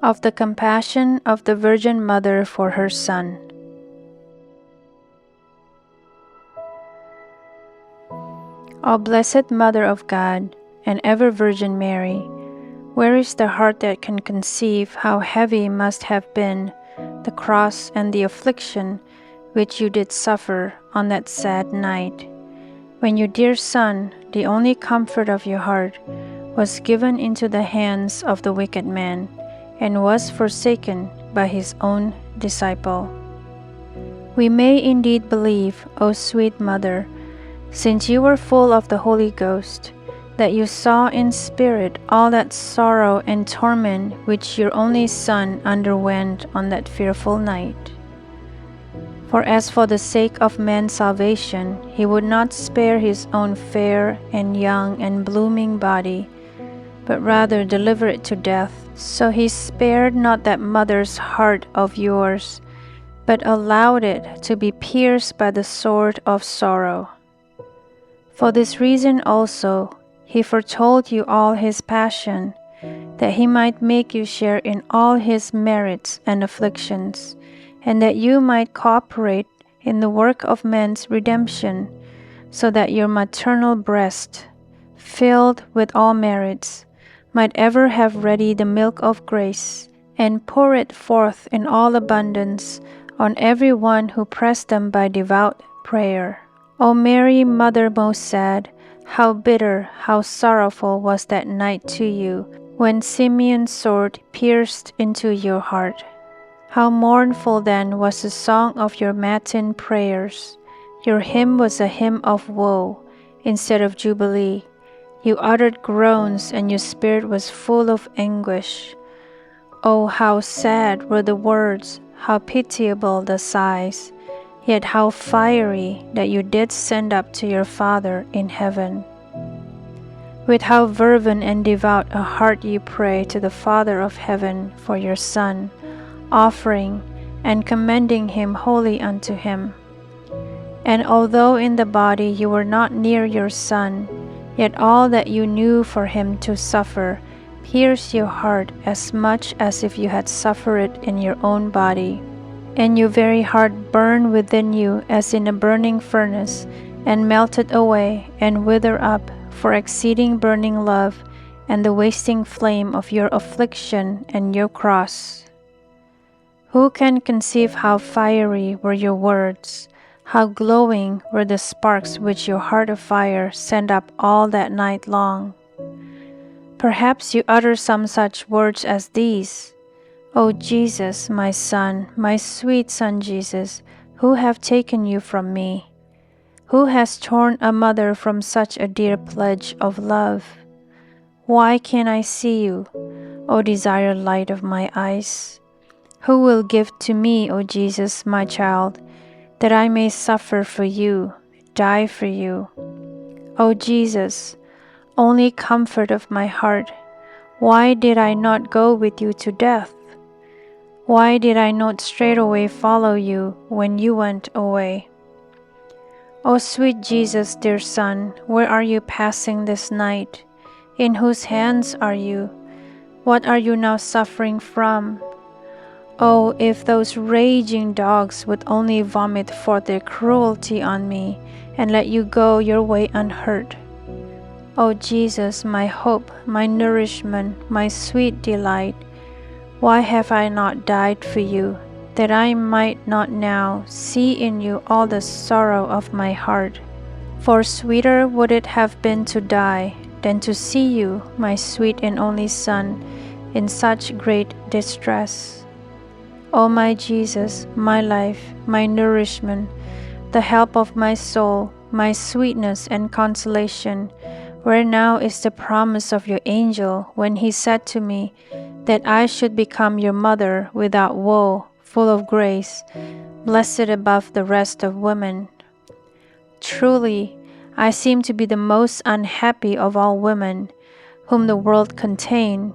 of the compassion of the Virgin Mother for her Son. O Blessed Mother of God, and ever Virgin Mary, where is the heart that can conceive how heavy must have been the cross and the affliction which you did suffer on that sad night, when your dear Son, the only comfort of your heart, was given into the hands of the wicked man, and was forsaken by his own disciple. We may indeed believe, O sweet Mother, since you were full of the Holy Ghost, that you saw in spirit all that sorrow and torment which your only Son underwent on that fearful night. For as for the sake of man's salvation, he would not spare his own fair and young and blooming body, but rather deliver it to death. So he spared not that mother's heart of yours, but allowed it to be pierced by the sword of sorrow. For this reason also, he foretold you all his passion, that he might make you share in all his merits and afflictions, and that you might cooperate in the work of man's redemption, so that your maternal breast, filled with all merits, might ever have ready the milk of grace, and pour it forth in all abundance on every one who pressed them by devout prayer. O Mary, Mother most sad, how bitter, how sorrowful was that night to you, when Simeon's sword pierced into your heart. How mournful then was the song of your matin prayers. Your hymn was a hymn of woe instead of jubilee. You uttered groans, and your spirit was full of anguish. Oh, how sad were the words, how pitiable the sighs, yet how fiery that you did send up to your Father in heaven. With how fervent and devout a heart you pray to the Father of heaven for your Son, offering and commending him wholly unto him. And although in the body you were not near your Son, yet all that you knew for him to suffer pierced your heart as much as if you had suffered it in your own body. And your very heart burned within you as in a burning furnace, and melted away and withered up for exceeding burning love and the wasting flame of your affliction and your cross. Who can conceive how fiery were your words, how glowing were the sparks which your heart of fire sent up all that night long? Perhaps you utter some such words as these: O Jesus, my Son, my sweet Son Jesus, who have taken you from me? Who has torn a mother from such a dear pledge of love? Why can't I see you, O desired light of my eyes? Who will give to me, O Jesus, my child, that I may suffer for you, die for you? O Jesus, only comfort of my heart, why did I not go with you to death? Why did I not straightway follow you when you went away? O sweet Jesus, dear Son, where are you passing this night? In whose hands are you? What are you now suffering from? Oh, if those raging dogs would only vomit forth their cruelty on me, and let you go your way unhurt. O Jesus, my hope, my nourishment, my sweet delight, why have I not died for you, that I might not now see in you all the sorrow of my heart? For sweeter would it have been to die than to see you, my sweet and only Son, in such great distress. O my Jesus, my life, my nourishment, the help of my soul, my sweetness and consolation, where now is the promise of your angel when he said to me that I should become your mother without woe, full of grace, blessed above the rest of women? Truly, I seem to be the most unhappy of all women, whom the world contained,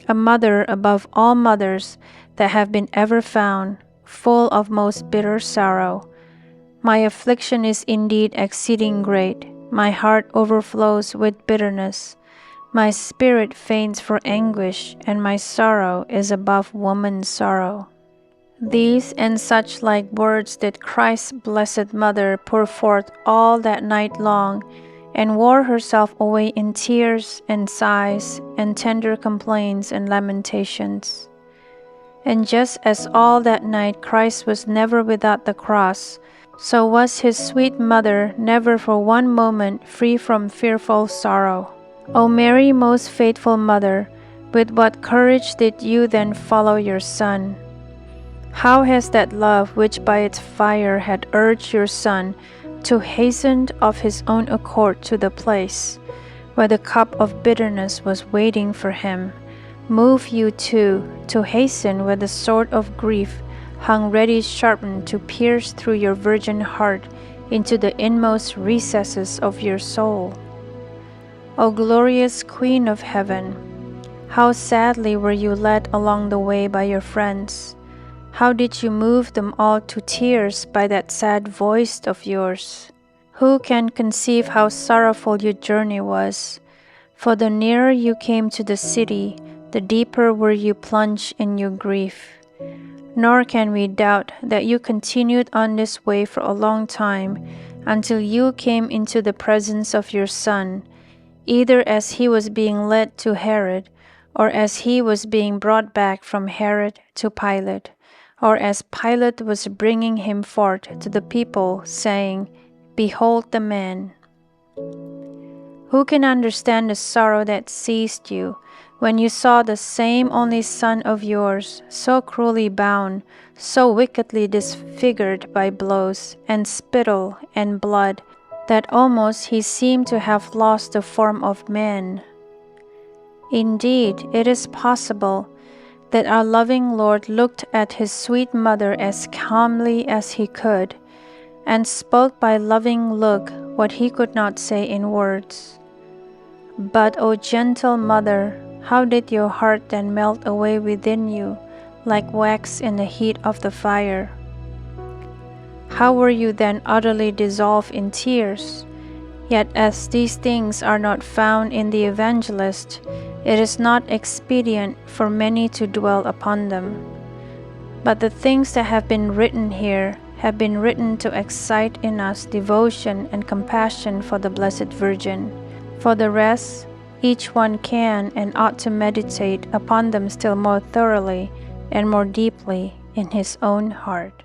a mother above all mothers that have been ever found, full of most bitter sorrow. My affliction is indeed exceeding great, my heart overflows with bitterness, My spirit faints for anguish, and my sorrow is above woman's sorrow. These and such like words did Christ's blessed mother pour forth all that night long, and wore herself away in tears and sighs and tender complaints and lamentations. And just as all that night Christ was never without the cross, so was his sweet mother never for one moment free from fearful sorrow. O Mary, most faithful mother, with what courage did you then follow your Son? How has that love which by its fire had urged your Son to hasten of his own accord to the place where the cup of bitterness was waiting for him, moved you too to hasten where the sword of grief hung ready sharpened to pierce through your virgin heart into the inmost recesses of your soul? O glorious Queen of Heaven, how sadly were you led along the way by your friends! How did you move them all to tears by that sad voice of yours? Who can conceive how sorrowful your journey was? For the nearer you came to the city, the deeper were you plunged in your grief. Nor can we doubt that you continued on this way for a long time, until you came into the presence of your Son, either as he was being led to Herod, or as he was being brought back from Herod to Pilate, or as Pilate was bringing him forth to the people, saying, Behold the man. Who can understand the sorrow that seized you when you saw the same only Son of yours so cruelly bound, so wickedly disfigured by blows and spittle and blood, that almost he seemed to have lost the form of man? Indeed, it is possible that our loving Lord looked at his sweet mother as calmly as he could, and spoke by loving look what he could not say in words. But, O gentle mother, how did your heart then melt away within you, like wax in the heat of the fire? How were you then utterly dissolved in tears? Yet as these things are not found in the evangelist, it is not expedient for many to dwell upon them. But the things that have been written here have been written to excite in us devotion and compassion for the Blessed Virgin. For the rest, each one can and ought to meditate upon them still more thoroughly and more deeply in his own heart.